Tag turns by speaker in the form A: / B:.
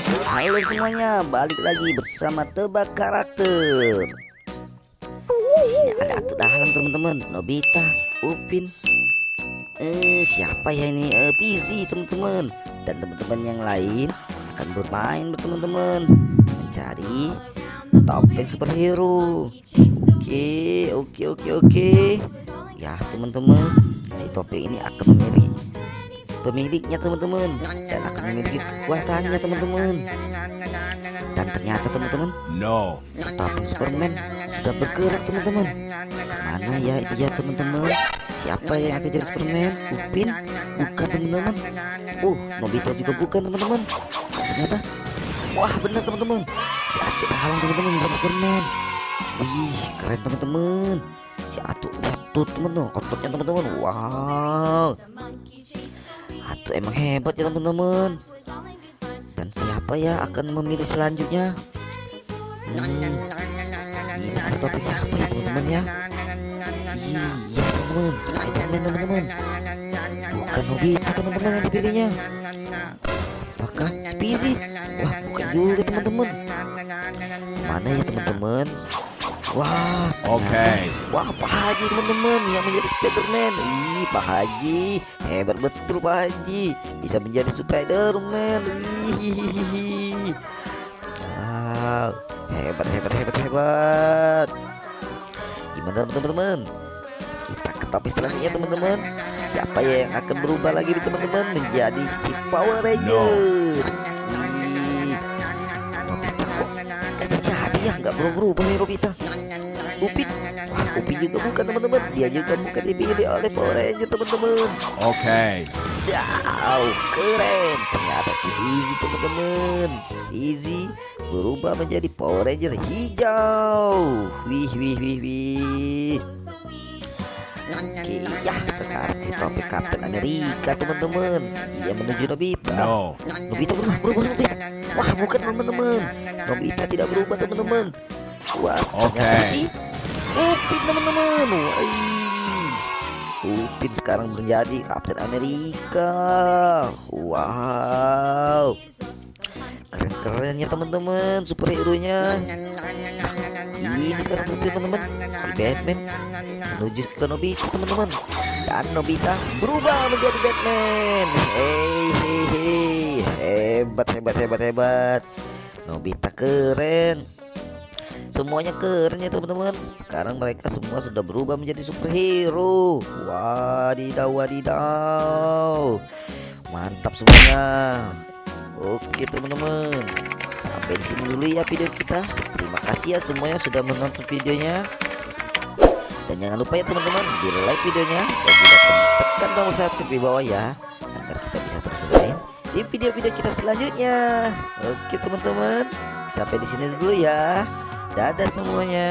A: Halo semuanya, balik lagi bersama Tebak Karakter. Sini ada Atu Dahlan teman-teman, Nobita, Upin, siapa ya ini? Pizi teman-teman. Dan teman-teman yang lain akan bermain teman-teman, mencari topeng superhero. Oke. Ya teman-teman, si topeng ini akan memilih pemiliknya teman-teman, dan akan memiliki kekuatannya teman-teman. Dan ternyata teman-teman, si topeng Superman sudah bergerak teman-teman. Mana ya dia teman-teman? Siapa yang akan jadi Superman? Upin? Bukan teman-teman. Nobita juga bukan teman-teman. Ternyata, wah benar teman-teman, si Atu Dahlan teman-teman menjadi Superman. Wih keren teman-teman. Si Atu lihat tuh teman-teman, ototnya teman-teman. Wow, Atu emang hebat ya teman-teman. Dan siapa ya akan memilih selanjutnya? Ini ada topiknya apa ya teman-teman ya? Iya teman-teman, Spiderman teman-teman. Bukan Nobita teman-teman yang dipilihnya. Apakah Speedy? Wah bukan juga teman-teman. Mana ya teman-teman? Wah, wah Pak Haji teman-teman yang menjadi Spiderman. Pak Haji hebat betul, Pak Haji bisa menjadi Spiderman. Wow, hebat. Gimana teman-teman? Kita ke topik selanjutnya teman-teman. Siapa ya yang akan berubah lagi teman-teman menjadi si Power Ranger? Nobita kok gak jadi ya, nggak berubah ya Nobita. Upin, wah Upin juga bukan teman-teman. Dia juga bukan dipilih oleh Power Ranger teman-teman. Wow, keren. Ternyata si Easy teman-teman. Easy berubah menjadi Power Ranger hijau. Wih. Oke, ya sekarang si topik Kapten Amerika teman-teman. Dia menuju Nobita. Nobita berubah Nobita. Wah bukan teman-teman, Nobita tidak berubah teman-teman. Wah ternyata si Upin teman-teman. Upin sekarang menjadi Kapten Amerika. Wow, keren-kerennya teman-teman superhero nya. Ini sekarang teman-teman, si Batman menuju ke Nobita teman-teman, dan Nobita berubah menjadi Batman. Hebat. Nobita keren. Semuanya keren ya teman-teman. Sekarang mereka semua sudah berubah menjadi superhero. Wadidaw. Mantap semuanya. Oke teman-teman, sampai di sini dulu ya video kita. Terima kasih ya semuanya sudah menonton videonya. Dan jangan lupa ya teman-teman, di like videonya dan juga tekan tombol subscribe di bawah ya, agar kita bisa terus bermain di video-video kita selanjutnya. Oke teman-teman, sampai di sini dulu ya. Dadah semuanya.